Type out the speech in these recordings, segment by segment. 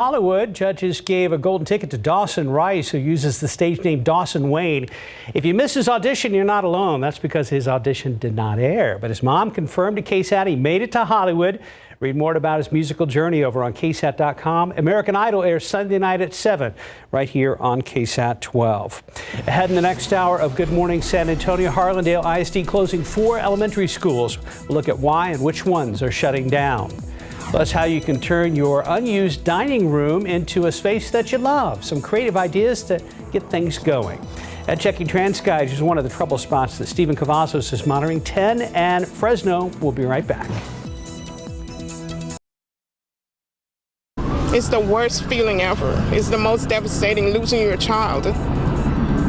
Hollywood, judges gave a golden ticket to Dawson Rice, who uses the stage name Dawson Wayne. If you missed his audition, you're not alone. That's because his audition did not air. But his mom confirmed to KSAT he made it to Hollywood. Read more about his musical journey over on KSAT.com. American Idol airs Sunday night at 7, right here on KSAT 12. Ahead in the next hour of Good Morning San Antonio, Harlandale ISD closing 4 elementary schools. We'll look at why and which ones are shutting down. Plus, how you can turn your unused dining room into a space that you love. Some creative ideas to get things going. At checking TransGuide is one of the trouble spots that Stephen Cavazos is monitoring. 10 and Fresno. We'll be right back. It's the worst feeling ever. It's the most devastating, losing your child.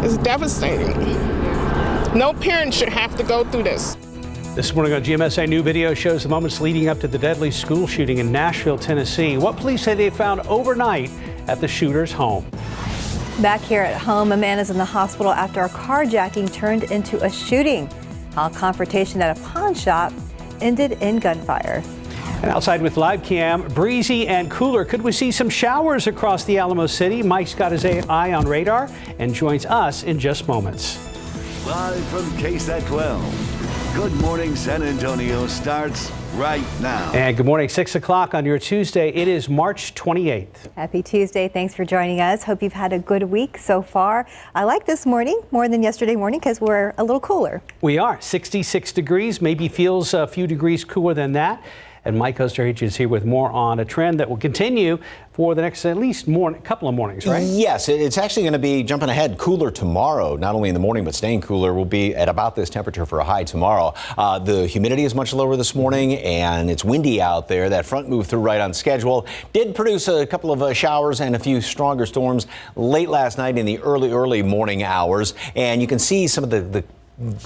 It's devastating. No parent should have to go through this. This morning on GMSA, new video shows the moments leading up to the deadly school shooting in Nashville, Tennessee. What police say they found overnight at the shooter's home. Back here at home, a man is in the hospital after a carjacking turned into a shooting. A confrontation at a pawn shop ended in gunfire. And outside with live cam, breezy and cooler. Could we see some showers across the Alamo City? Mike's got his eye on radar and joins us in just moments. Live from KSAT 12. Good Morning San Antonio starts right now. And good morning, 6 o'clock on your Tuesday. It is March 28th. Happy Tuesday. Thanks for joining us. Hope you've had a good week so far. I like this morning more than yesterday morning because we're a little cooler. We are 66 degrees, maybe feels a few degrees cooler than that. And Mike Osterhage is here with more on a trend that will continue for the next at least couple of mornings, right? Yes, it's actually going to be jumping ahead cooler tomorrow, not only in the morning, but staying cooler. We'll be at about this temperature for a high tomorrow. The humidity is much lower this morning, and it's windy out there. That front moved through right on schedule. Did produce a couple of showers and a few stronger storms late last night in the early morning hours. And you can see some of the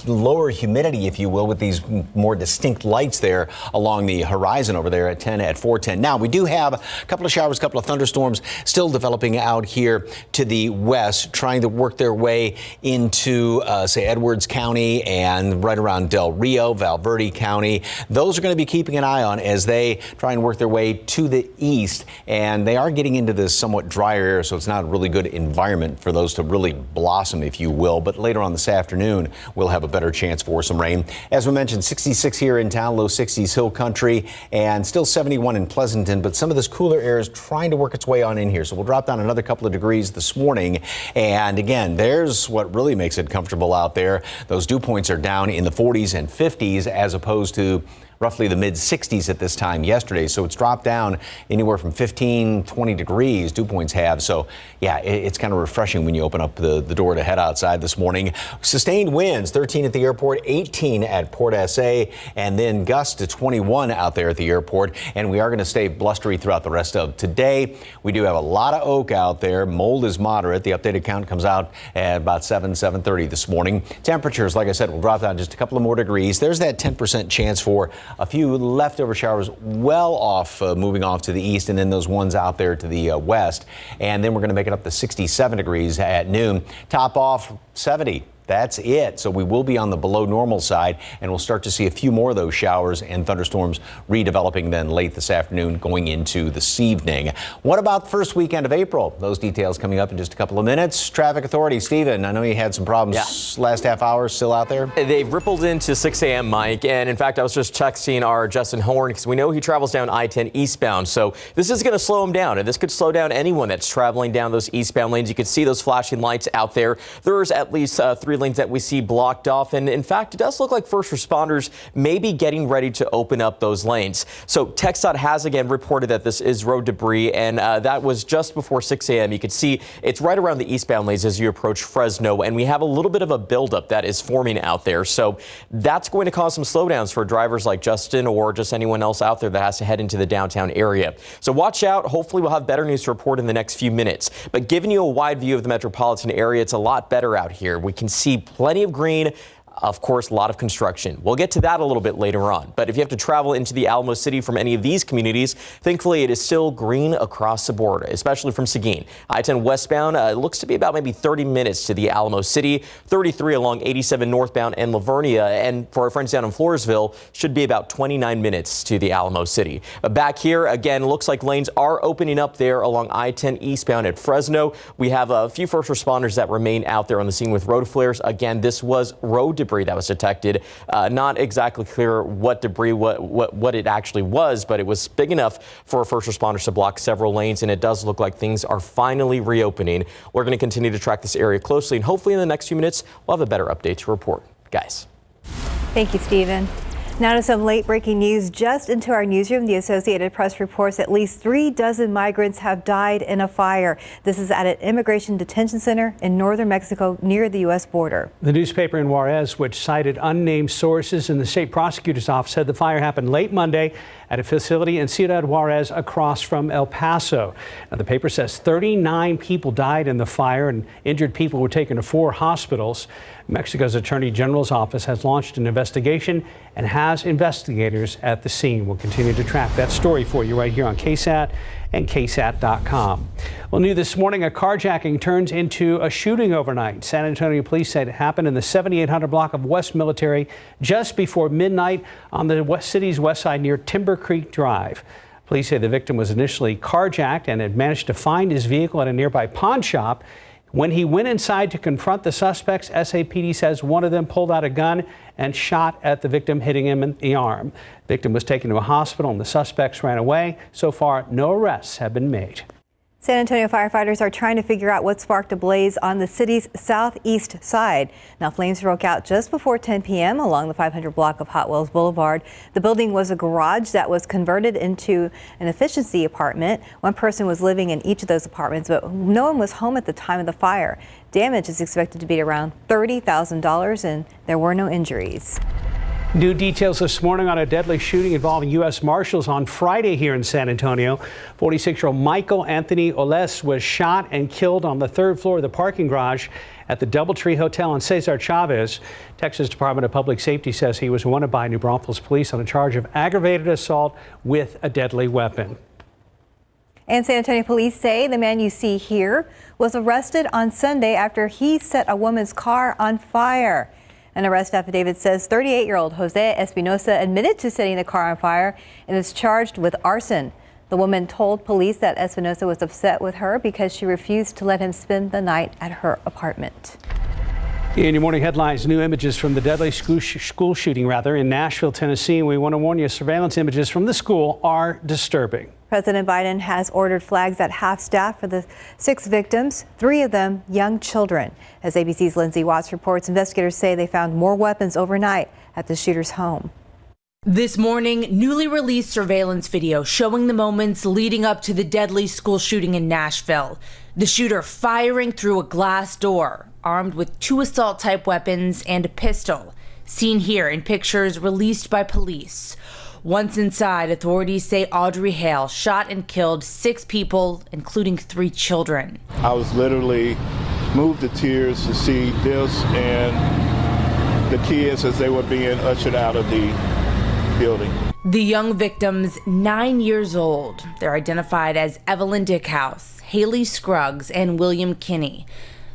lower humidity, if you will, with these more distinct lights there along the horizon over there at 410. Now, we do have a couple of showers, a couple of thunderstorms still developing out here to the west, trying to work their way into, say, Edwards County and right around Del Rio, Valverde County. Those are going to be keeping an eye on as they try and work their way to the east. And they are getting into this somewhat drier air, so it's not a really good environment for those to really blossom, if you will. But later on this afternoon, we'll have a better chance for some rain. As we mentioned, 66 here in town, low 60s Hill Country, and still 71 in Pleasanton. But some of this cooler air is trying to work its way on in here. So we'll drop down another couple of degrees this morning. And again, there's what really makes it comfortable out there. Those dew points are down in the 40s and 50s as opposed to roughly the mid 60s at this time yesterday. So it's dropped down anywhere from 15, 20 degrees, dew points have. So yeah, it's kind of refreshing when you open up the door to head outside this morning. Sustained winds, 13 at the airport, 18 at Port SA, and then gusts to 21 out there at the airport. And we are going to stay blustery throughout the rest of today. We do have a lot of oak out there. Mold is moderate. The updated count comes out at about 7:30 this morning. Temperatures, like I said, will drop down just a couple of more degrees. There's that 10% chance for a few leftover showers well off, moving off to the east, and then those ones out there to the west. And then we're going to make it up to 67 degrees at noon. Top off 70. That's it. So we will be on the below normal side, and we'll start to see a few more of those showers and thunderstorms redeveloping then late this afternoon going into this evening. What about the first weekend of April? Those details coming up in just a couple of minutes. Traffic Authority, Stephen, I know you had some problems last half hour, still out there? They've rippled into 6 a.m., Mike. And in fact, I was just texting our Justin Horn because we know he travels down I-10 eastbound. So this is going to slow him down, and this could slow down anyone that's traveling down those eastbound lanes. You can see those flashing lights out there. There's at least 3 lanes that we see blocked off, and in fact it does look like first responders may be getting ready to open up those lanes. So TxDOT has again reported that this is road debris, and that was just before 6 a.m. You can see it's right around the eastbound lanes as you approach Fresno, and we have a little bit of a buildup that is forming out there. So that's going to cause some slowdowns for drivers like Justin or just anyone else out there that has to head into the downtown area. So watch out. Hopefully we'll have better news to report in the next few minutes, but giving you a wide view of the metropolitan area, it's a lot better out here. We can see plenty of green, Of course, a lot of construction. We'll get to that a little bit later on. But if you have to travel into the Alamo City from any of these communities, thankfully it is still green across the board, especially from Seguin. I-10 westbound looks to be about maybe 30 minutes to the Alamo City, 33 along 87 northbound and Lavernia, and for our friends down in Floresville, should be about 29 minutes to the Alamo City. Back here, again, looks like lanes are opening up there along I-10 eastbound at Fresno. We have a few first responders that remain out there on the scene with road flares. Again, this was road debris that was detected. Not exactly clear what debris, what it actually was, but it was big enough for first responders to block several lanes, and it does look like things are finally reopening. We're going to continue to track this area closely, and hopefully in the next few minutes, we'll have a better update to report. Guys. Thank you, Stephen. Now to some late-breaking news just into our newsroom. The Associated Press reports at least 36 migrants have died in a fire. This is at an immigration detention center in northern Mexico near the U.S. border. The newspaper in Juarez, which cited unnamed sources in the state prosecutor's office, said the fire happened late Monday at a facility in Ciudad Juarez across from El Paso. Now, the paper says 39 people died in the fire and injured people were taken to 4 hospitals. Mexico's Attorney General's office has launched an investigation and has investigators at the scene. We'll continue to track that story for you right here on KSAT and KSAT.com. Well, new this morning, a carjacking turns into a shooting overnight. San Antonio police said it happened in the 7800 block of West Military just before midnight on the city's west side near Timber Creek Drive. Police say the victim was initially carjacked and had managed to find his vehicle at a nearby pawn shop. When he went inside to confront the suspects, SAPD says one of them pulled out a gun and shot at the victim, hitting him in the arm. The victim was taken to a hospital and the suspects ran away. So far, no arrests have been made. San Antonio firefighters are trying to figure out what sparked a blaze on the city's southeast side. Now, flames broke out just before 10 p.m. along the 500 block of Hot Wells Boulevard. The building was a garage that was converted into an efficiency apartment. One person was living in each of those apartments, but no one was home at the time of the fire. Damage is expected to be around $30,000, and there were no injuries. New details this morning on a deadly shooting involving U.S. Marshals on Friday here in San Antonio. 46-year-old Michael Anthony Oles was shot and killed on the 3rd floor of the parking garage at the Doubletree Hotel on Cesar Chavez. Texas Department of Public Safety says he was wanted by New Braunfels police on a charge of aggravated assault with a deadly weapon. And San Antonio police say the man you see here was arrested on Sunday after he set a woman's car on fire. An arrest affidavit says 38-year-old Jose Espinosa admitted to setting the car on fire and is charged with arson. The woman told police that Espinosa was upset with her because she refused to let him spend the night at her apartment. In your morning headlines, new images from the deadly school shooting in Nashville, Tennessee. We want to warn you, surveillance images from the school are disturbing. President Biden has ordered flags at half-staff for the 6 victims, 3 of them young children. As ABC's Lindsay Watts reports, investigators say they found more weapons overnight at the shooter's home. This morning, newly released surveillance video showing the moments leading up to the deadly school shooting in Nashville. The shooter firing through a glass door, armed with 2 assault-type weapons and a pistol, seen here in pictures released by police. Once inside, authorities say Audrey Hale shot and killed 6 people, including 3 children. I was literally moved to tears to see this and the kids as they were being ushered out of the building. The young victims, 9 years old. They're identified as Evelyn Dickhouse, Haley Scruggs, and William Kinney.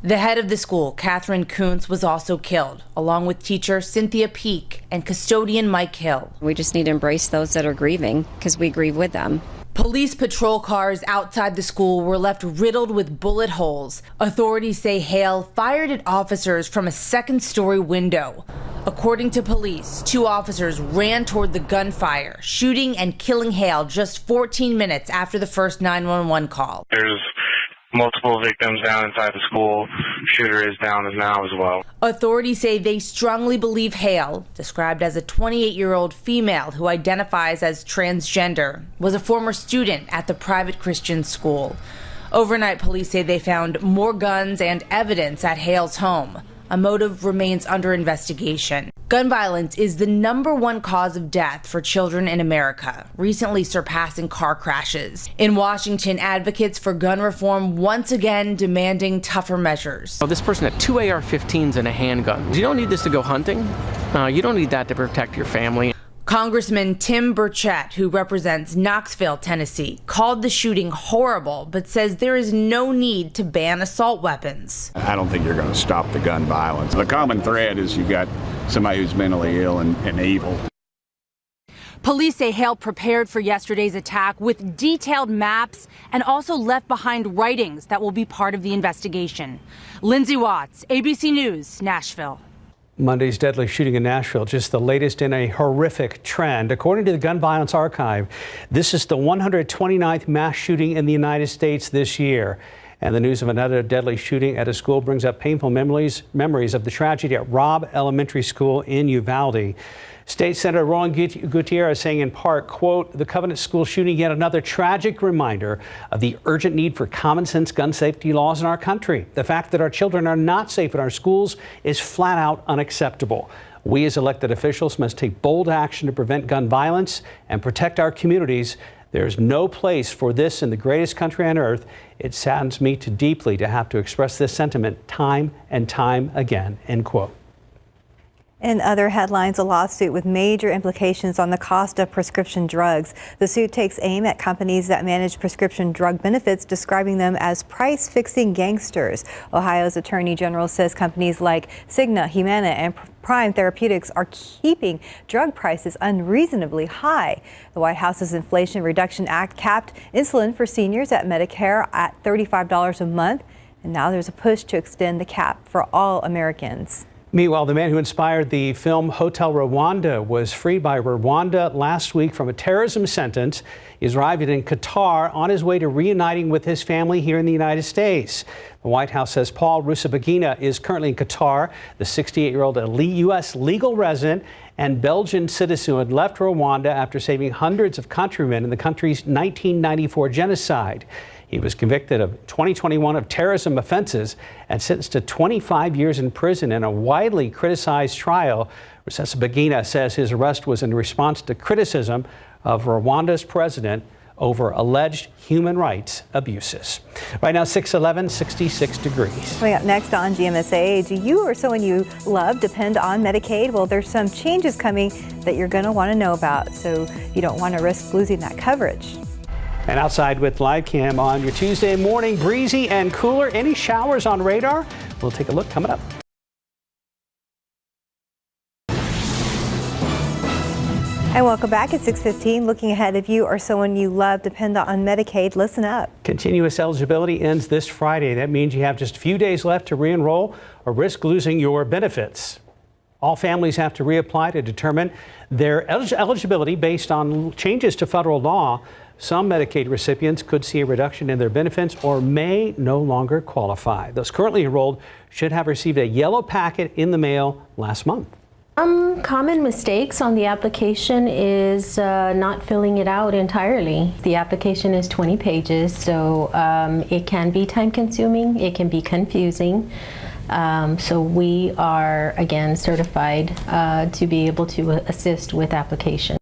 The head of the school, Catherine Kuntz, was also killed, along with teacher Cynthia Peak and custodian Mike Hill. We just need to embrace those that are grieving because we grieve with them. Police patrol cars outside the school were left riddled with bullet holes. Authorities say Hale fired at officers from a 2nd-story window. According to police, 2 officers ran toward the gunfire, shooting and killing Hale just 14 minutes after the first 911 call. There's multiple victims down inside the school. Shooter is down now as well. Authorities say they strongly believe Hale, described as a 28-year-old female who identifies as transgender, was a former student at the private Christian school. Overnight, police say they found more guns and evidence at Hale's home. A motive remains under investigation. Gun violence is the #1 cause of death for children in America, recently surpassing car crashes. In Washington, advocates for gun reform once again demanding tougher measures. This person had 2 AR-15s and a handgun. You don't need this to go hunting. You don't need that to protect your family. Congressman Tim Burchett, who represents Knoxville, Tennessee, called the shooting horrible, but says there is no need to ban assault weapons. I don't think you're going to stop the gun violence. The common thread is you've got somebody who's mentally ill and evil. Police say Hale prepared for yesterday's attack with detailed maps and also left behind writings that will be part of the investigation. Lindsay Watts, ABC News, Nashville. Monday's deadly shooting in Nashville, just the latest in a horrific trend. According to the Gun Violence Archive, this is the 129th mass shooting in the United States this year. And the news of another deadly shooting at a school brings up painful memories of the tragedy at Robb Elementary School in Uvalde. State Senator Roland Gutierrez saying in part, quote, "The Covenant School shooting yet another tragic reminder of the urgent need for common sense gun safety laws in our country. The fact that our children are not safe in our schools is flat out unacceptable. We as elected officials must take bold action to prevent gun violence and protect our communities. There's no place for this in the greatest country on earth. It saddens me too deeply to have to express this sentiment time and time again," end quote. In other headlines, a lawsuit with major implications on the cost of prescription drugs. The suit takes aim at companies that manage prescription drug benefits, describing them as price-fixing gangsters. Ohio's Attorney General says companies like Cigna, Humana, and Prime Therapeutics are keeping drug prices unreasonably high. The White House's Inflation Reduction Act capped insulin for seniors at Medicare at $35 a month, and now there's a push to extend the cap for all Americans. Meanwhile, the man who inspired the film Hotel Rwanda was freed by Rwanda last week from a terrorism sentence. He's arrived in Qatar on his way to reuniting with his family here in the United States. The White House says Paul Rusesabagina is currently in Qatar. The 68-year-old U.S. legal resident and Belgian citizen had left Rwanda after saving hundreds of countrymen in the country's 1994 genocide. He was convicted of 2021 of terrorism offenses and sentenced to 25 years in prison in a widely criticized trial. Rusesabagina says his arrest was in response to criticism of Rwanda's president over alleged human rights abuses. Right now, 6:11, 66 degrees. Coming up next on GMSA, do you or someone you love depend on Medicaid? Well, there's some changes coming that you're going to want to know about, so you don't want to risk losing that coverage. And outside with live cam on your Tuesday morning, breezy and cooler. Any showers on radar? We'll take a look coming up. And welcome back at 6:15. Looking ahead, if you or someone you love depend on Medicaid, listen up. Continuous eligibility ends this Friday. That means you have just a few days left to re-enroll or risk losing your benefits. All families have to reapply to determine their eligibility based on changes to federal law. Some Medicaid recipients could see a reduction in their benefits or may no longer qualify. Those currently enrolled should have received a yellow packet in the mail last month. Common mistakes on the application is not filling it out entirely. The application is 20 pages, so it can be time consuming, it can be confusing. So we are, again, certified to be able to assist with application.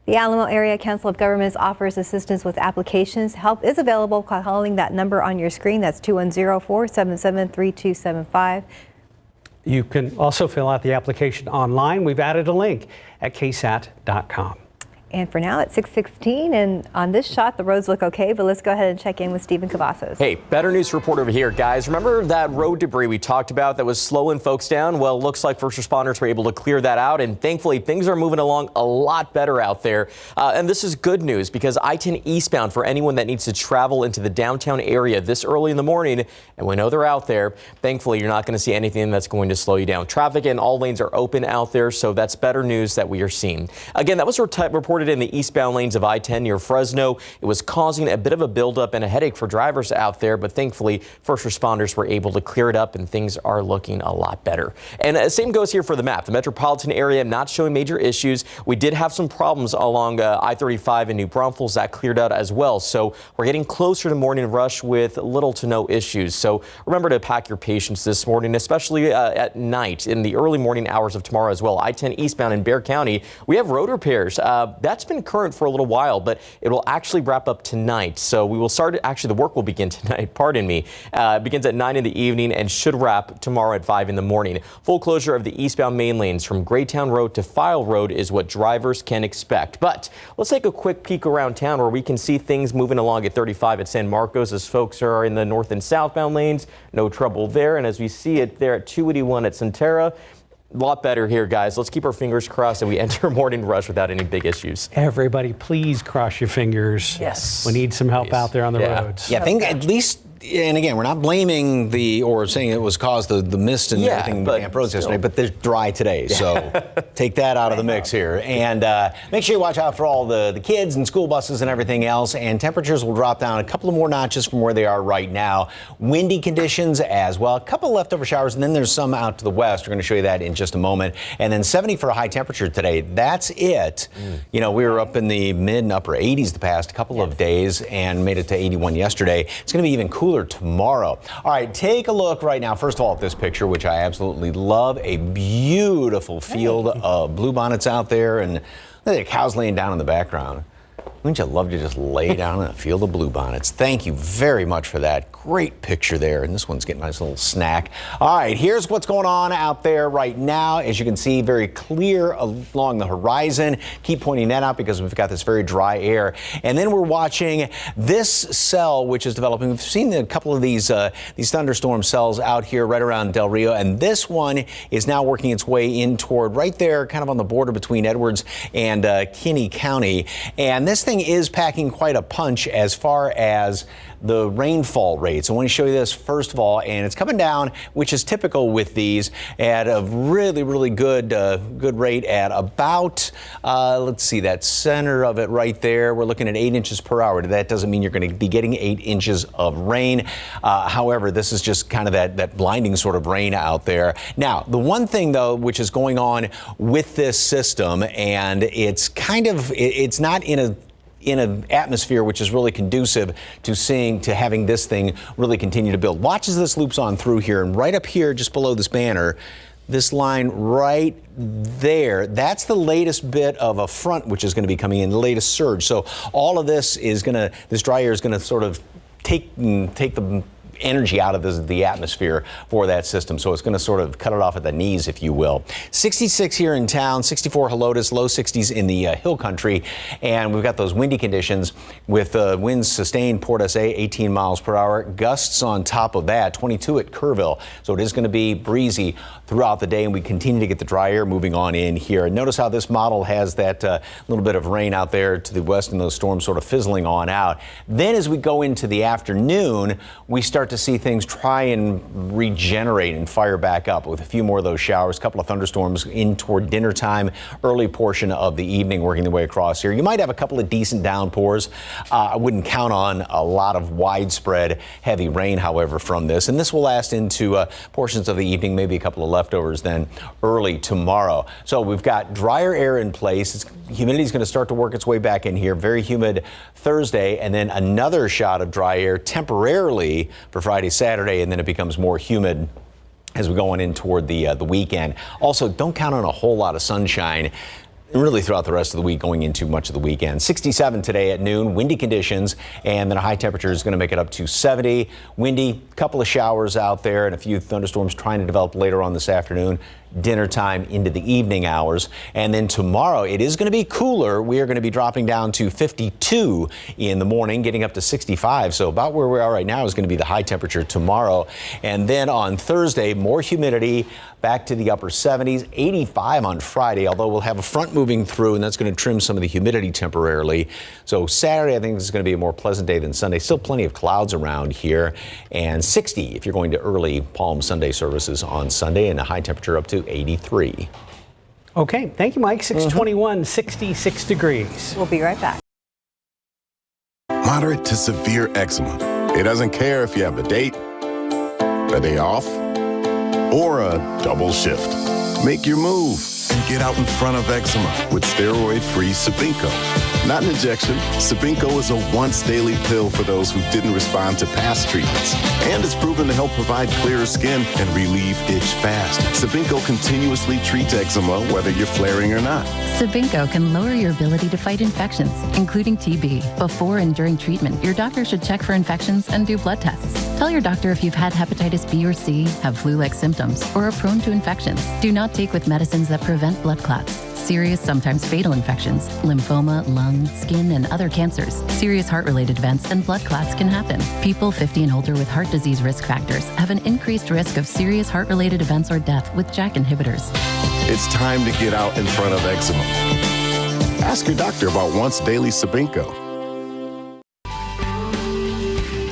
The Alamo Area Council of Governments offers assistance with applications. Help is available by calling that number on your screen. That's 210-477-3275. You can also fill out the application online. We've added a link at ksat.com. And for now, it's 6:16, and on this shot, the roads look okay, but let's go ahead and check in with Stephen Cavazos. Hey, better news report over here, guys. Remember that road debris we talked about that was slowing folks down? Well, looks like first responders were able to clear that out, and thankfully, things are moving along a lot better out there. And this is good news because I-10 eastbound for anyone that needs to travel into the downtown area this early in the morning, and we know they're out there. Thankfully, you're not going to see anything that's going to slow you down. Traffic and all lanes are open out there, so that's better news that we are seeing. Again, that was reported started in the eastbound lanes of I-10 near Fresno. It was causing a bit of a buildup and a headache for drivers out there, but thankfully first responders were able to clear it up and things are looking a lot better. And same goes here for the map. The metropolitan area not showing major issues. We did have some problems along I-35 in New Braunfels that cleared out as well. So we're getting closer to morning rush with little to no issues. So remember to pack your patience this morning, especially at night in the early morning hours of tomorrow as well. I-10 eastbound in Bexar County, we have road repairs. That's been current for a little while, but it will actually wrap up tonight. So we will start, actually the work will begin tonight, pardon me. It begins at 9 in the evening and should wrap tomorrow at 5 in the morning. Full closure of the eastbound main lanes from Greytown Road to File Road is what drivers can expect. But let's take a quick peek around town where we can see things moving along at 35 at San Marcos as folks are in the north and southbound lanes. No trouble there. And as we see it there at 281 at Centera, a lot better here, guys. Let's keep our fingers crossed and we enter morning rush without any big issues. Everybody, please cross your fingers. Yes. We need some help out there on the roads. Yeah, I think at least, and again, we're not blaming or saying it was caused the mist and everything in Camp Rose yesterday, but they're dry today. So take that out of the mix here. And make sure you watch out for all the kids and school buses and everything else. And temperatures will drop down a couple of more notches from where they are right now. Windy conditions as well. A couple of leftover showers, and then there's some out to the west. We're going to show you that in just a moment. And then 70 for a high temperature today. That's it. You know, we were up in the mid and upper 80s the past couple of days and made it to 81 yesterday. It's going to be even cooler tomorrow. All right, take a look right now, first of all, at this picture, which I absolutely love. A beautiful field of bluebonnets out there, and look at the cows laying down in the background. Wouldn't you love to just lay down in a field of bluebonnets? Thank you very much for that. Great picture there. And this one's getting a nice little snack. All right, here's what's going on out there right now. As you can see, very clear along the horizon. Keep pointing that out because we've got this very dry air. And then we're watching this cell, which is developing. We've seen a couple of these thunderstorm cells out here right around Del Rio. And this one is now working its way in toward right there, kind of on the border between Edwards and Kinney County. And this thing is packing quite a punch as far as the rainfall rates. I want to show you this first of all, and it's coming down, which is typical with these, at a really good rate at about, let's see, that center of it right there. We're looking at 8 inches per hour. That doesn't mean you're going to be getting 8 inches of rain. However, this is just kind of that blinding sort of rain out there. Now, the one thing though, which is going on with this system, and it's kind of, it's not in an atmosphere which is really conducive to having this thing really continue to build. Watch as this loops on through here, and right up here just below this banner, this line right there, that's the latest bit of a front which is going to be coming in, the latest surge. So all of this this dry air is going to sort of take the energy out of the atmosphere for that system. So it's going to sort of cut it off at the knees, if you will. 66 here in town, 64 Helotes, low 60s in the hill country. And we've got those windy conditions with winds sustained Port SA 18 miles per hour. Gusts on top of that, 22 at Kerrville. So it is going to be breezy throughout the day, and we continue to get the dry air moving on in here. And notice how this model has that little bit of rain out there to the west and those storms sort of fizzling on out. Then as we go into the afternoon, we start to see things try and regenerate and fire back up with a few more of those showers, a couple of thunderstorms in toward dinner time, early portion of the evening working their way across here. You might have a couple of decent downpours. I wouldn't count on a lot of widespread heavy rain, however, from this. And this will last into portions of the evening, maybe a couple of leftovers then early tomorrow. So we've got drier air in place. Humidity is going to start to work its way back in here. Very humid Thursday, and then another shot of dry air temporarily for Friday, Saturday, and then it becomes more humid as we go on in toward the weekend. Also, don't count on a whole lot of sunshine really throughout the rest of the week going into much of the weekend. 67 today at noon, windy conditions, and then a high temperature is going to make it up to 70. Windy, couple of showers out there and a few thunderstorms trying to develop later on this afternoon. Dinner time into the evening hours. And then tomorrow it is going to be cooler. We are going to be dropping down to 52 in the morning, getting up to 65. So about where we are right now is going to be the high temperature tomorrow. And then on Thursday, more humidity, back to the upper 70s, 85 on Friday, although we'll have a front moving through and that's going to trim some of the humidity temporarily. So Saturday, I think this is going to be a more pleasant day than Sunday. Still plenty of clouds around here, and 60 if you're going to early Palm Sunday services on Sunday, and a high temperature up to 83. Okay, thank you, Mike. 621, 66 degrees. We'll be right back. Moderate to severe eczema. It doesn't care if you have a date, a day off, or a double shift. Make your move and get out in front of eczema with steroid-free Sabinco. Not an injection, Sabinco is a once-daily pill for those who didn't respond to past treatments. And it's proven to help provide clearer skin and relieve itch fast. Sabinco continuously treats eczema whether you're flaring or not. Sabinco can lower your ability to fight infections, including TB. Before and during treatment, your doctor should check for infections and do blood tests. Tell your doctor if you've had hepatitis B or C, have flu-like symptoms, or are prone to infections. Do not take with medicines that prevent blood clots. Serious, sometimes fatal infections, lymphoma, lung, skin, and other cancers, serious heart-related events, and blood clots can happen. People 50 and older with heart disease risk factors have an increased risk of serious heart-related events or death with JAK inhibitors. It's time to get out in front of eczema. Ask your doctor about once daily Sabinco.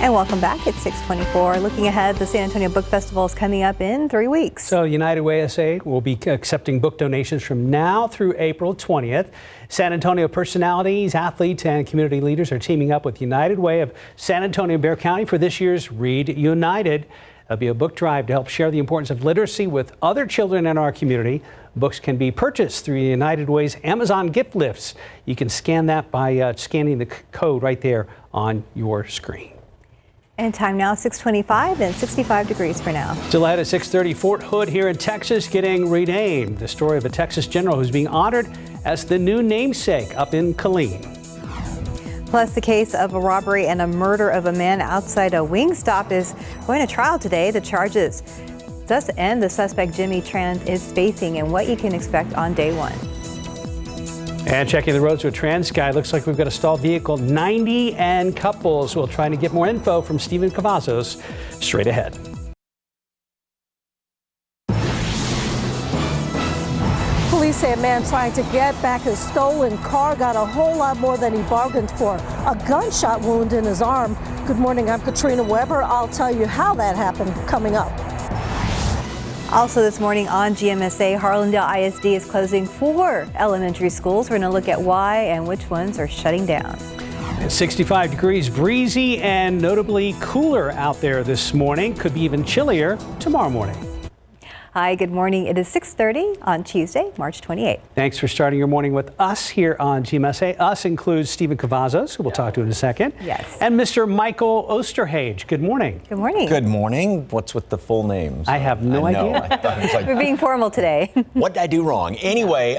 And welcome back. It's 624. Looking ahead, the San Antonio Book Festival is coming up in 3 weeks. So United Way SA will be accepting book donations from now through April 20th. San Antonio personalities, athletes, and community leaders are teaming up with United Way of San Antonio Bexar County for this year's Read United. There'll be a book drive to help share the importance of literacy with other children in our community. Books can be purchased through United Way's Amazon gift lifts. You can scan that by scanning the code right there on your screen. And time now, 625 and 65 degrees for now. Still ahead at 6:30, Fort Hood here in Texas getting renamed. The story of a Texas general who's being honored as the new namesake up in Killeen. Plus, the case of a robbery and a murder of a man outside a Wingstop is going to trial today. The charges thus end the suspect Jimmy Tran is facing and what you can expect on day one. And checking the roads with TransSky, looks like we've got a stalled vehicle, 90 and couples. We'll try to get more info from Stephen Cavazos straight ahead. Police say a man trying to get back his stolen car got a whole lot more than he bargained for. A gunshot wound in his arm. Good morning, I'm Katrina Weber. I'll tell you how that happened coming up. Also this morning on GMSA, Harlandale ISD is closing 4 elementary schools. We're going to look at why and which ones are shutting down. 65 degrees, breezy and notably cooler out there this morning. Could be even chillier tomorrow morning. Hi, good morning. It is 6:30 on Tuesday, March 28th. Thanks for starting your morning with us here on GMSA. Us includes Stephen Cavazos, who we'll talk to in a second. Yes. And Mr. Michael Osterhage. Good morning. Good morning. Good morning. What's with the full names? I have no idea. I thought it was like, We're being formal today. what did I do wrong? Anyway,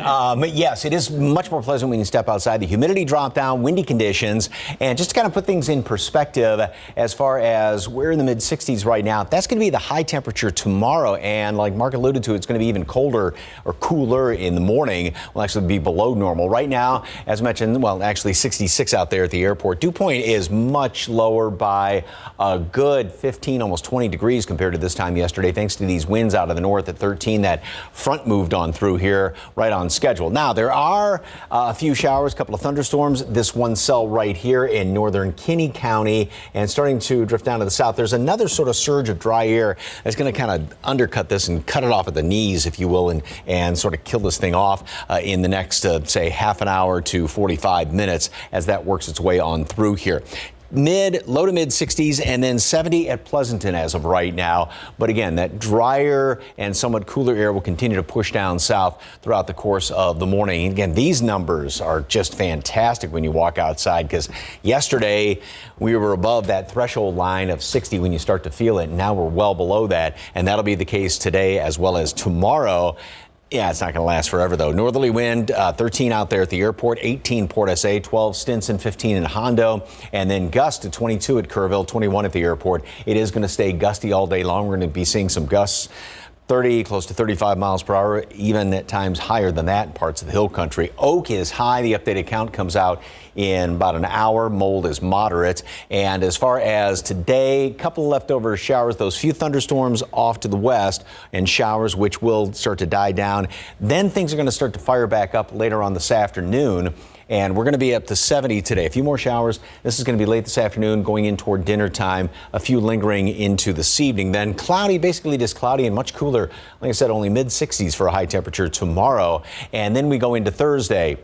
yes, it is much more pleasant when you step outside. The humidity dropped down, windy conditions, and just to kind of put things in perspective, as far as we're in the mid-60s right now, that's going to be the high temperature tomorrow. And like Mark alluded to, it's going to be even colder or cooler in the morning. Will actually be below normal. Right now, as mentioned, well, actually 66 out there at the airport. Dew point is much lower by a good 15, almost 20 degrees compared to this time yesterday, thanks to these winds out of the north at 13. That front moved on through here right on schedule. Now, there are a few showers, a couple of thunderstorms. This one cell right here in northern Kinney County and starting to drift down to the south. There's another sort of surge of dry air that's going to kind of undercut this and cut it off at the knees, if you will, and sort of kill this thing off in the next, say, half an hour to 45 minutes as that works its way on through here. Low to mid 60s and then 70 at Pleasanton as of right now. But again, that drier and somewhat cooler air will continue to push down south throughout the course of the morning. Again, these numbers are just fantastic when you walk outside, because yesterday we were above that threshold line of 60 when you start to feel it. Now we're well below that, and that'll be the case today as well as tomorrow. Yeah, it's not going to last forever, though. Northerly wind, 13 out there at the airport, 18 Port SA, 12 Stinson, 15 in Hondo, and then gust to 22 at Kerrville, 21 at the airport. It is going to stay gusty all day long. We're going to be seeing some gusts 30, close to 35 miles per hour, even at times higher than that in parts of the hill country. Oak is high. The updated count comes out in about an hour. Mold is moderate. And as far as today, a couple of leftover showers, those few thunderstorms off to the west and showers which will start to die down. Then things are going to start to fire back up later on this afternoon. and we're going to be up to 70 today. A few more showers. This is going to be late this afternoon, going in toward dinner time. A few lingering into this evening. Then cloudy, basically just cloudy and much cooler. Like I said, only mid-60s for a high temperature tomorrow. And then we go into Thursday.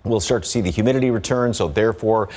We'll start to see the humidity return, so therefore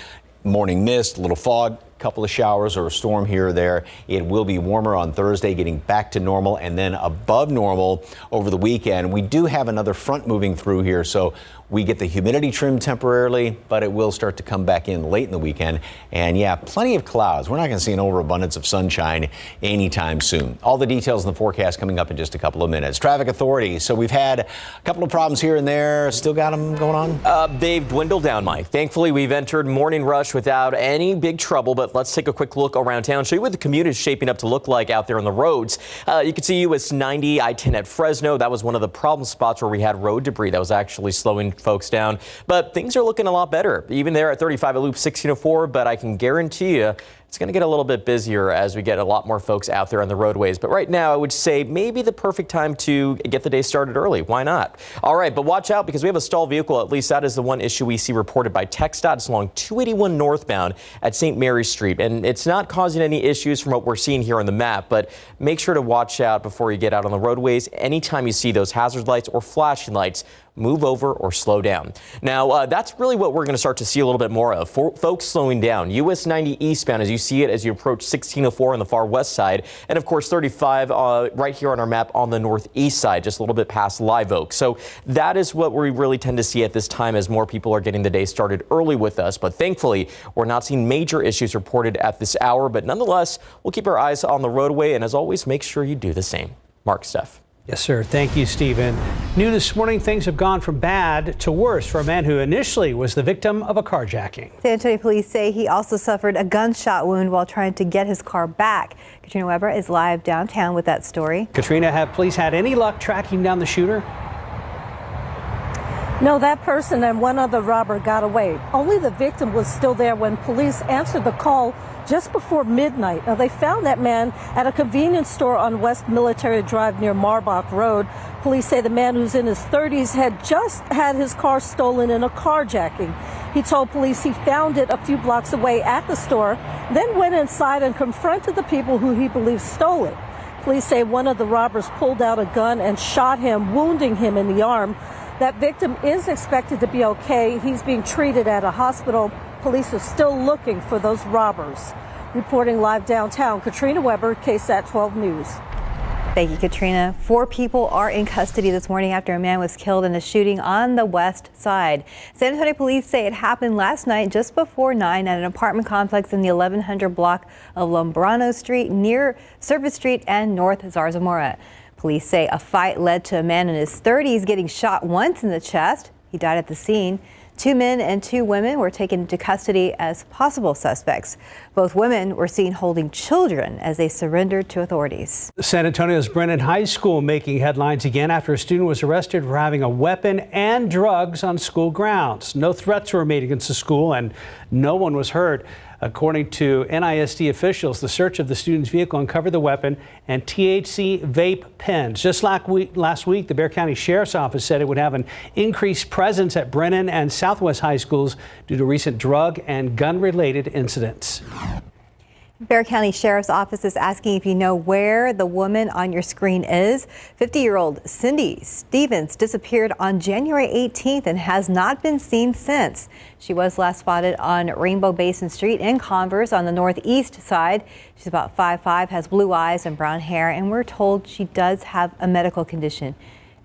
morning mist, a little fog, couple of showers or a storm here or there. It will be warmer on Thursday, getting back to normal and then above normal over the weekend. We do have another front moving through here, so we get the humidity trimmed temporarily, but it will start to come back in late in the weekend. And yeah, plenty of clouds. We're not going to see an overabundance of sunshine anytime soon. All the details in the forecast coming up in just a couple of minutes. Traffic authorities. So we've had a couple of problems here and there. Still got them going on? They've dwindled down, Mike. Thankfully, we've entered morning rush without any big trouble, but let's take a quick look around town, show you what the commute is shaping up to look like out there on the roads. You can see US 90, I-10 at Fresno. That was one of the problem spots where we had road debris that was actually slowing folks down. But things are looking a lot better, even there at 35 at Loop 1604. But I can guarantee you it's going to get a little bit busier as we get a lot more folks out there on the roadways. But right now, I would say maybe the perfect time to get the day started early. Why not? All right, but watch out because we have a stalled vehicle. At least that is the one issue we see reported by TxDOT. It's along 281 northbound at St. Mary's Street. And it's not causing any issues from what we're seeing here on the map. But make sure to watch out before you get out on the roadways. Anytime you see those hazard lights or flashing lights, move over or slow down. Now, that's really what we're going to start to see a little bit more of. Folks slowing down. US 90 eastbound as you see it as you approach 1604 on the far west side. And of course, 35 right here on our map on the northeast side, just a little bit past Live Oak. So that is what we really tend to see at this time as more people are getting the day started early with us. But thankfully, we're not seeing major issues reported at this hour. But nonetheless, we'll keep our eyes on the roadway. And as always, make sure you do the same. Mark, Steph. Yes, sir. Thank you, Stephen. New this morning, things have gone from bad to worse for a man who initially was the victim of a carjacking. San Antonio police say he also suffered a gunshot wound while trying to get his car back. Katrina Weber is live downtown with that story. Katrina, have police had any luck tracking down the shooter? No, that person and one other robber got away. Only the victim was still there when police answered the call just before midnight. Now, they found that man at a convenience store on West Military Drive near Marbach Road. Police say the man, who's in his 30s, had just had his car stolen in a carjacking. He told police he found it a few blocks away at the store, then went inside and confronted the people who he believes stole it. Police say one of the robbers pulled out a gun and shot him, wounding him in the arm. That victim is expected to be okay. He's being treated at a hospital. Police are still looking for those robbers. Reporting live downtown, Katrina Weber, KSAT 12 News. Thank you, Katrina. 4 people are in custody this morning after a man was killed in a shooting on the west side. San Antonio police say it happened last night just before 9 at an apartment complex in the 1100 block of Lombrano Street near Service Street and North Zarzamora. Police say a fight led to a man in his 30s getting shot once in the chest. He died at the scene. 2 men and 2 women were taken into custody as possible suspects. Both women were seen holding children as they surrendered to authorities. San Antonio's Brennan High School making headlines again after a student was arrested for having a weapon and drugs on school grounds. No threats were made against the school and no one was hurt. According to NISD officials, the search of the student's vehicle uncovered the weapon and THC vape pens. Just like last week, the Bexar County Sheriff's Office said it would have an increased presence at Brennan and Southwest High Schools due to recent drug and gun-related incidents. Bexar County Sheriff's Office is asking if you know where the woman on your screen is. 50-year-old Cindy Stevens disappeared on January 18th and has not been seen since. She was last spotted on Rainbow Basin Street in Converse on the northeast side. She's about 5'5", has blue eyes and brown hair, and we're told she does have a medical condition.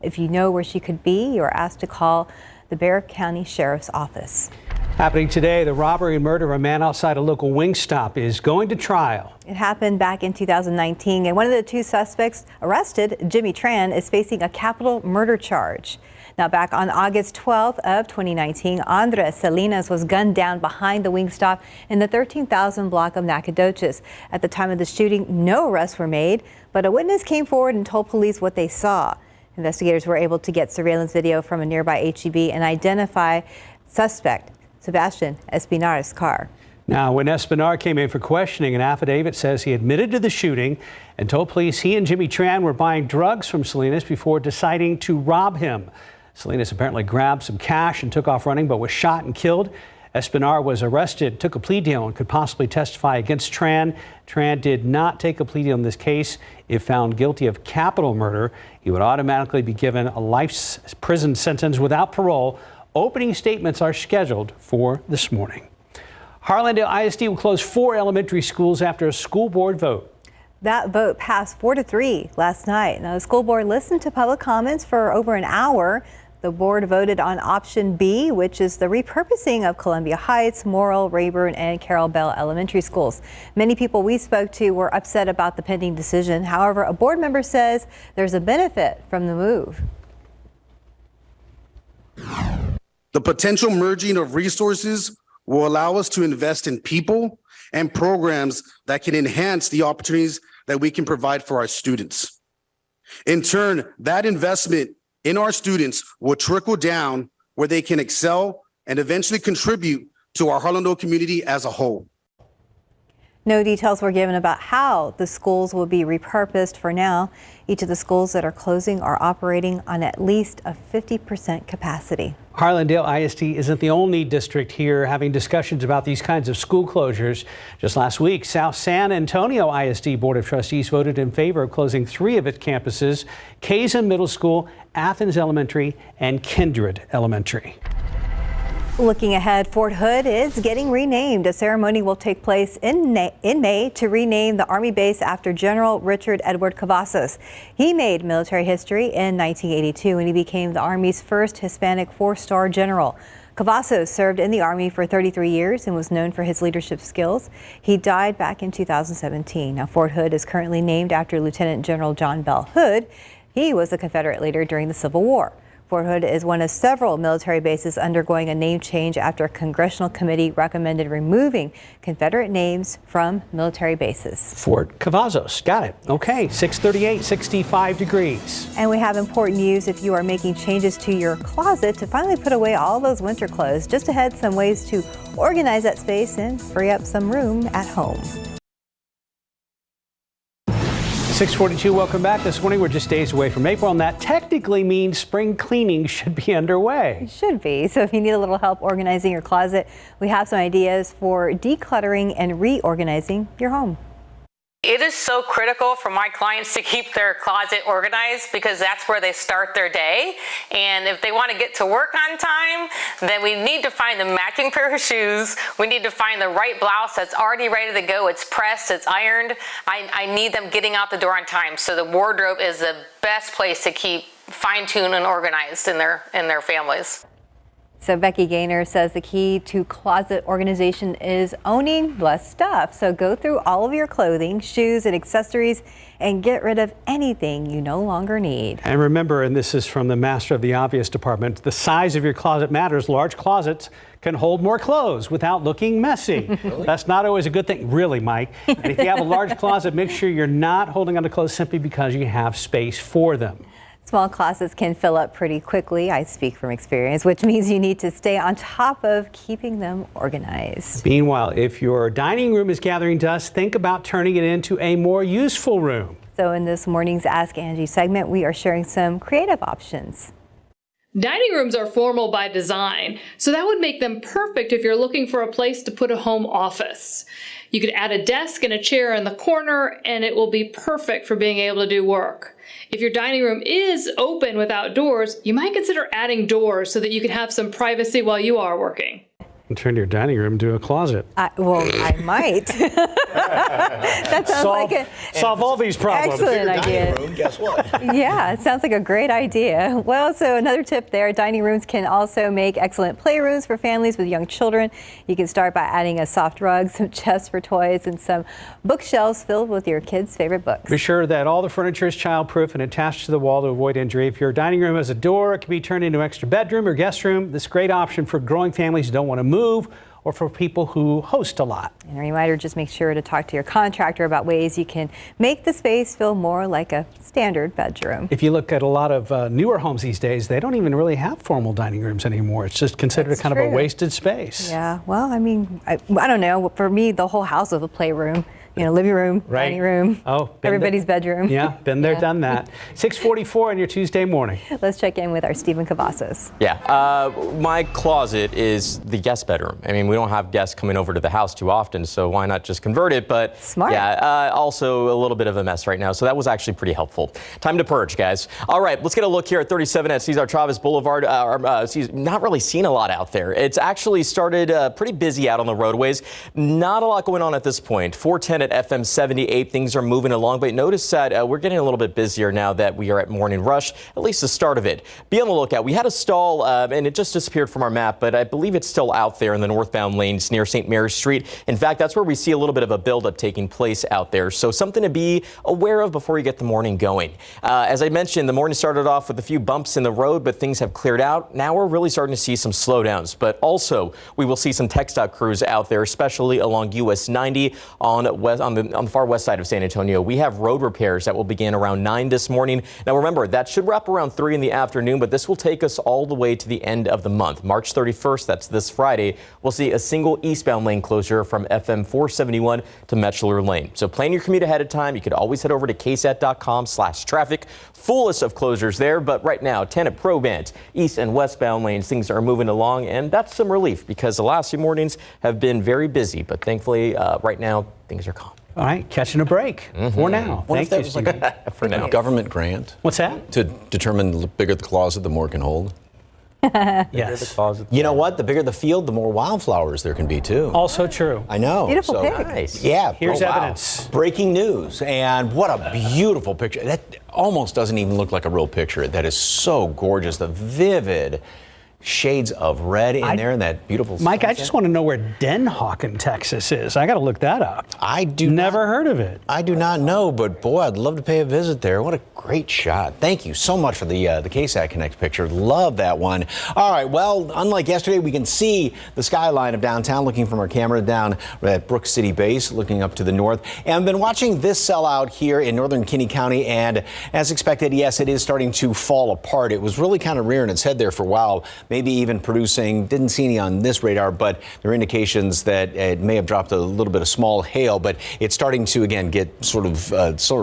If you know where she could be, you're asked to call the Bexar County Sheriff's Office. Happening today, the robbery and murder of a man outside a local Wingstop is going to trial. It happened back in 2019, and one of the 2 suspects arrested, Jimmy Tran, is facing a capital murder charge. Now, back on August 12th of 2019, Andres Salinas was gunned down behind the Wingstop in the 13,000 block of Nacogdoches. At the time of the shooting, no arrests were made, but a witness came forward and told police what they saw. Investigators were able to get surveillance video from a nearby H-E-B and identify suspect Sebastian Espinar's car. Now, when Espinar came in for questioning, an affidavit says he admitted to the shooting and told police he and Jimmy Tran were buying drugs from Salinas before deciding to rob him. Salinas apparently grabbed some cash and took off running, but was shot and killed. Espinar was arrested, took a plea deal, and could possibly testify against Tran. Tran did not take a plea deal in this case. If found guilty of capital murder, he would automatically be given a life prison sentence without parole. Opening statements are scheduled for this morning. Harlandale ISD will close 4 elementary schools after a school board vote. That vote passed 4-3 last night. Now, the school board listened to public comments for over an hour. The board voted on option B, which is the repurposing of Columbia Heights, Morrill, Rayburn, and Carroll Bell elementary schools. Many people we spoke to were upset about the pending decision. However, a board member says there's a benefit from the move. The potential merging of resources will allow us to invest in people and programs that can enhance the opportunities that we can provide for our students. In turn, that investment in our students will trickle down where they can excel and eventually contribute to our Harlandale community as a whole. No details were given about how the schools will be repurposed. For now, each of the schools that are closing are operating on at least a 50% capacity. Harlandale ISD isn't the only district here having discussions about these kinds of school closures. Just last week, South San Antonio ISD Board of Trustees voted in favor of closing 3 of its campuses: Kazin Middle School, Athens Elementary, and Kindred Elementary. Looking ahead, Fort Hood is getting renamed. A ceremony will take place in May to rename the Army base after General Richard Edward Cavazos. He made military history in 1982 when he became the Army's first Hispanic 4-star general. Cavazos served in the Army for 33 years and was known for his leadership skills. He died back in 2017. Now, Fort Hood is currently named after Lieutenant General John Bell Hood. He was a Confederate leader during the Civil War. Fort Hood is one of several military bases undergoing a name change after a congressional committee recommended removing Confederate names from military bases. Fort Cavazos. Got it. Okay, 638, 65 degrees. And we have important news if you are making changes to your closet to finally put away all those winter clothes. Just ahead, some ways to organize that space and free up some room at home. 642, welcome back. This morning we're just days away from April, and that technically means spring cleaning should be underway. It should be. So if you need a little help organizing your closet, we have some ideas for decluttering and reorganizing your home. It is so critical for my clients to keep their closet organized because that's where they start their day. And if they want to get to work on time, then we need to find the matching pair of shoes. We need to find the right blouse that's already ready to go. It's pressed, it's ironed. I need them getting out the door on time. So the wardrobe is the best place to keep fine-tuned and organized in their families. So Becky Gaynor says the key to closet organization is owning less stuff. So go through all of your clothing, shoes, and accessories and get rid of anything you no longer need. And remember, and this is from the Master of the Obvious department, the size of your closet matters. Large closets can hold more clothes without looking messy. Really? That's not always a good thing. Really, Mike. And if you have a large closet, make sure you're not holding onto clothes simply because you have space for them. Small closets can fill up pretty quickly. I speak from experience, which means you need to stay on top of keeping them organized. Meanwhile, if your dining room is gathering dust, think about turning it into a more useful room. So in this morning's Ask Angie segment, we are sharing some creative options. Dining rooms are formal by design, so that would make them perfect if you're looking for a place to put a home office. You could add a desk and a chair in the corner, and it will be perfect for being able to do work. If your dining room is open without doors, you might consider adding doors so that you can have some privacy while you are working. And turn your dining room into a closet. Well, I might. That sounds solve all these problems. Excellent idea. Room, guess what? Yeah, it sounds like a great idea. Well, so another tip there, dining rooms can also make excellent playrooms for families with young children. You can start by adding a soft rug, some chests for toys, and some bookshelves filled with your kids' favorite books. Be sure that all the furniture is childproof and attached to the wall to avoid injury. If your dining room has a door, it can be turned into an extra bedroom or guest room. This is a great option for growing families who don't want to move or for people who host a lot. And a reminder, just make sure to talk to your contractor about ways you can make the space feel more like a standard bedroom. If you look at a lot of newer homes these days, they don't even really have formal dining rooms anymore. It's just considered of a wasted space. Yeah, well, I mean, I don't know. For me, the whole house was a playroom. living room, dining room, everybody's bedroom. Yeah, been there, done that. 6:44 on your Tuesday morning. Let's check in with our Stephen Cavazos. Yeah, my closet is the guest bedroom. I mean, we don't have guests coming over to the house too often, so why not just convert it? But smart. Yeah, also a little bit of a mess right now, so that was actually pretty helpful. Time to purge, guys. All right, let's get a look here at 37 at Cesar Chavez Boulevard. Not really seen a lot out there. It's actually started pretty busy out on the roadways. Not a lot going on at this point. 410 at FM 78, things are moving along, but notice that we're getting a little bit busier now that we are at morning rush, at least the start of it. Be on the lookout. We had a stall and it just disappeared from our map, but I believe it's still out there in the northbound lanes near St. Mary's Street. In fact, that's where we see a little bit of a buildup taking place out there. So something to be aware of before you get the morning going. As I mentioned, the morning started off with a few bumps in the road, but things have cleared out. Now we're really starting to see some slowdowns, but also we will see some TxDOT crews out there, especially along US 90 on the far west side of San Antonio. We have road repairs that will begin around 9 this morning. Now remember, that should wrap around 3 in the afternoon, but this will take us all the way to the end of the month. March 31st, that's this Friday, we'll see a single eastbound lane closure from FM 471 to Metchler Lane. So plan your commute ahead of time. You could always head over to ksat.com/traffic. Full list of closures there, but right now, 10 at Probant, east and westbound lanes, things are moving along, and that's some relief because the last few mornings have been very busy, but thankfully, right now, things are calm. All right, catching a break for now. What if Thank that you, was Stephen. like For now. a government grant? What's that? To determine the bigger the closet, the more it can hold? Yes. You know what? The bigger the field, the more wildflowers there can be, too. Also true. I know. Beautiful pic. Nice. Yeah. Here's wow. evidence. Breaking news. And what a beautiful picture. That almost doesn't even look like a real picture. That is so gorgeous. The vivid shades of red in there and that beautiful Mike, sunset. I just want to know where Den Hawken, Texas is. I got to look that up. I do never heard of it. I do not know, but boy, I'd love to pay a visit there. What a great shot. Thank you so much for the KSAT Connect picture. Love that one. All right, well, unlike yesterday, we can see the skyline of downtown looking from our camera down at Brook City Base, looking up to the north. And I've been watching this sellout here in northern Kinney County, and as expected, yes, it is starting to fall apart. It was really kind of rearing its head there for a while, maybe even producing, didn't see any on this radar, but there are indications that it may have dropped a little bit of small hail, but it's starting to, again, get sort of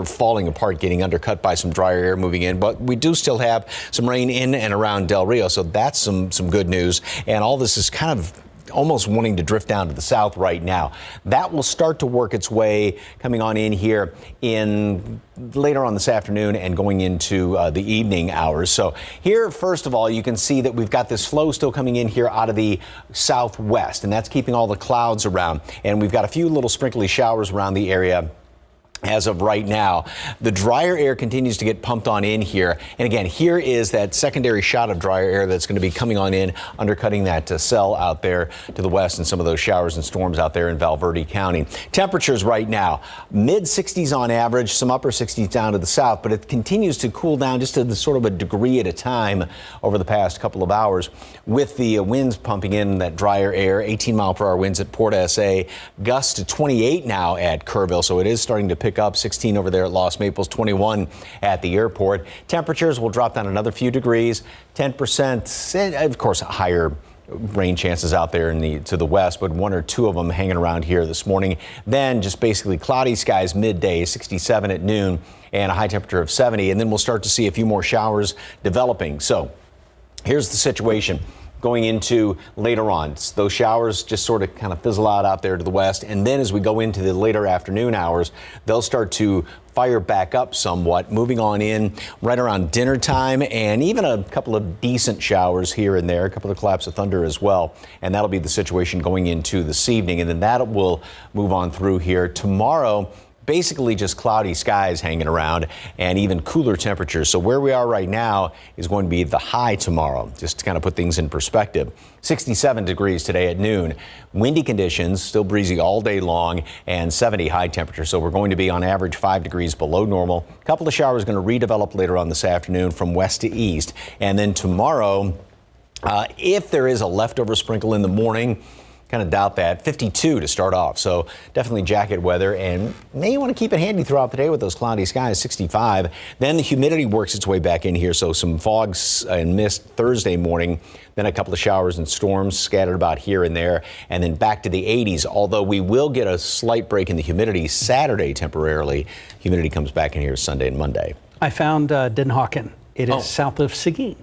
falling apart, getting undercut by some drier air moving in. But we do still have some rain in and around Del Rio, so that's some good news. And all this is kind of almost wanting to drift down to the south right now. That will start to work its way coming on in here in later on this afternoon and going into the evening hours. So here, first of all, you can see that we've got this flow still coming in here out of the southwest, and that's keeping all the clouds around. And we've got a few little sprinkly showers around the area. As of right now, the drier air continues to get pumped on in here. And again, here is that secondary shot of drier air that's going to be coming on in, undercutting that cell out there to the west and some of those showers and storms out there in Valverde County. Temperatures right now, mid 60s on average, some upper 60s down to the south, but it continues to cool down just to the sort of a degree at a time over the past couple of hours with the winds pumping in that drier air, 18-mile-per-hour winds at Port SA, gusts to 28 now at Kerrville, so it is starting to pick up. 16 over there at Los Maples, 21 at the airport. Temperatures will drop down another few degrees, 10%, of course, higher rain chances out there to the west, but 1 or 2 of them hanging around here this morning. Then just basically cloudy skies midday, 67 at noon, and a high temperature of 70. And then we'll start to see a few more showers developing. So here's the situation going into later on. Those showers just sort of kind of fizzle out there to the west. And then as we go into the later afternoon hours, they'll start to fire back up somewhat, moving on in right around dinner time, and even a couple of decent showers here and there, a couple of claps of thunder as well. And that'll be the situation going into this evening. And then that will move on through here tomorrow. Basically just cloudy skies hanging around and even cooler temperatures. So where we are right now is going to be the high tomorrow, just to kind of put things in perspective. 67 degrees today at noon. Windy conditions, still breezy all day long, and 70 high temperature. So we're going to be on average 5 degrees below normal. A couple of showers going to redevelop later on this afternoon from west to east. And then tomorrow, if there is a leftover sprinkle in the morning, kind of doubt that. 52 to start off, so definitely jacket weather, and may want to keep it handy throughout the day with those cloudy skies. 65. Then the humidity works its way back in here, so some fogs and mist Thursday morning. Then a couple of showers and storms scattered about here and there, and then back to the 80s, although we will get a slight break in the humidity Saturday temporarily. Humidity comes back in here Sunday and Monday. I found Denhaken. It is south of Seguin.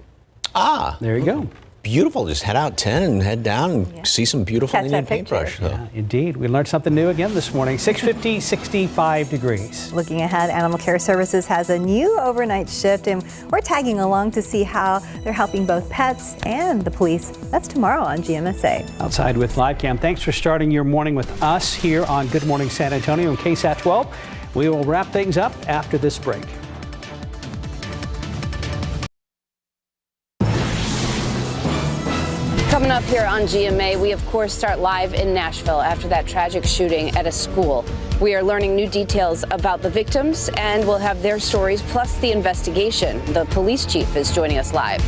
Ah. There you go. Beautiful. Just head out 10 and head down and see some beautiful Catch Indian that picture. paintbrush. So. Yeah, indeed. We learned something new again this morning. 6:50, 65 degrees. Looking ahead, Animal Care Services has a new overnight shift, and we're tagging along to see how they're helping both pets and the police. That's tomorrow on GMSA. Outside with Live Cam. Thanks for starting your morning with us here on Good Morning San Antonio and KSAT 12. We will wrap things up after this break. Coming up here on GMA, we of course start live in Nashville after that tragic shooting at a school. We are learning new details about the victims, and we'll have their stories plus the investigation. The police chief is joining us live.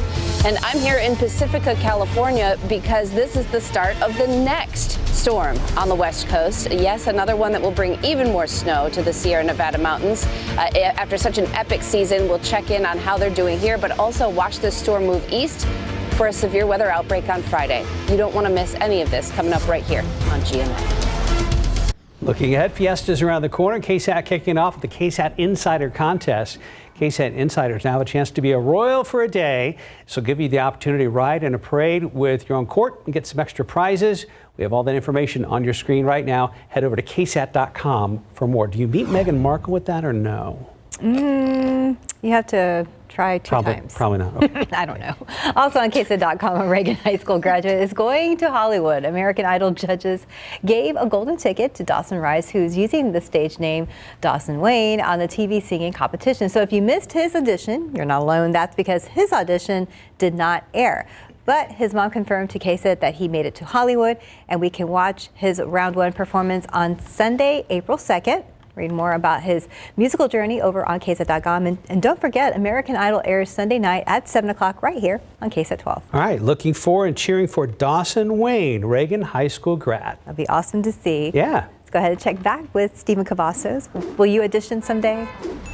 And I'm here in Pacifica, California, because this is the start of the next storm on the West Coast. Yes, another one that will bring even more snow to the Sierra Nevada mountains. After such an epic season, we'll check in on how they're doing here, but also watch this storm move east for a severe weather outbreak on Friday. You don't want to miss any of this coming up right here on GMA. Looking ahead, Fiesta's around the corner. KSAT kicking off with the KSAT Insider Contest. KSAT Insiders now have a chance to be a royal for a day. So give you the opportunity to ride in a parade with your own court and get some extra prizes. We have all that information on your screen right now. Head over to KSAT.com for more. Do you meet Meghan Markle with that or no? You have to try two times. Probably not. Okay. I don't know. Also on KSAT.com, a Reagan High School graduate is going to Hollywood. American Idol judges gave a golden ticket to Dawson Rice, who's using the stage name Dawson Wayne on the TV singing competition. So if you missed his audition, you're not alone. That's because his audition did not air. But his mom confirmed to KSAT that he made it to Hollywood, and we can watch his round one performance on Sunday, April 2nd. Read more about his musical journey over on KSAT.com. And don't forget, American Idol airs Sunday night at 7 o'clock right here on KSAT 12. All right, looking for and cheering for Dawson Wayne, Reagan High School grad. That'll be awesome to see. Yeah. Let's go ahead and check back with Stephen Cavazos. Will you audition someday?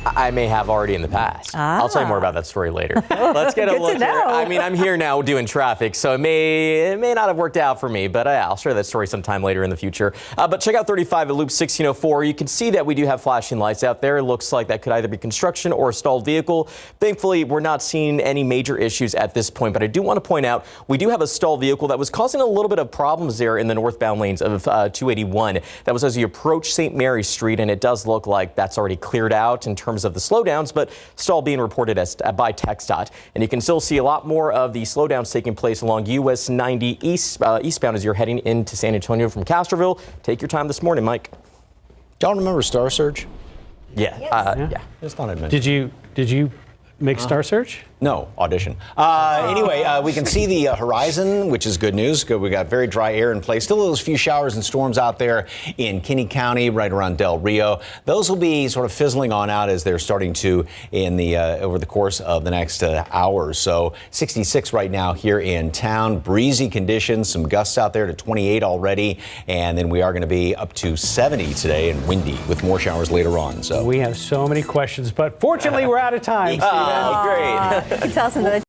I may have already in the past. I'll tell you more about that story later. Let's get a Good look to here. know. I mean, I'm here now doing traffic, so it may not have worked out for me, but I'll share that story sometime later in the future. But check out 35 at Loop 1604. You can see that we do have flashing lights out there. It looks like that could either be construction or a stalled vehicle. Thankfully, we're not seeing any major issues at this point, but I do want to point out we do have a stalled vehicle that was causing a little bit of problems there in the northbound lanes of 281. That was as you approach St. Mary Street, and it does look like that's already cleared out in terms of the slowdowns, but stall being reported by TxDOT. And you can still see a lot more of the slowdowns taking place along US 90 eastbound as you're heading into San Antonio from Castroville. Take your time this morning, Mike. Y'all remember Star Search? Yeah. Yeah. Just thought I'd mention. Did you make Star Search? No, audition. Anyway, we can see the horizon, which is good news. We got very dry air in place. Still those few showers and storms out there in Kinney County, right around Del Rio. Those will be sort of fizzling on out as they're starting to in the over the course of the next hour or so. 66 right now here in town. Breezy conditions, some gusts out there to 28 already, and then we are going to be up to 70 today and windy with more showers later on. So we have so many questions, but fortunately we're out of time. Great. You can tell us another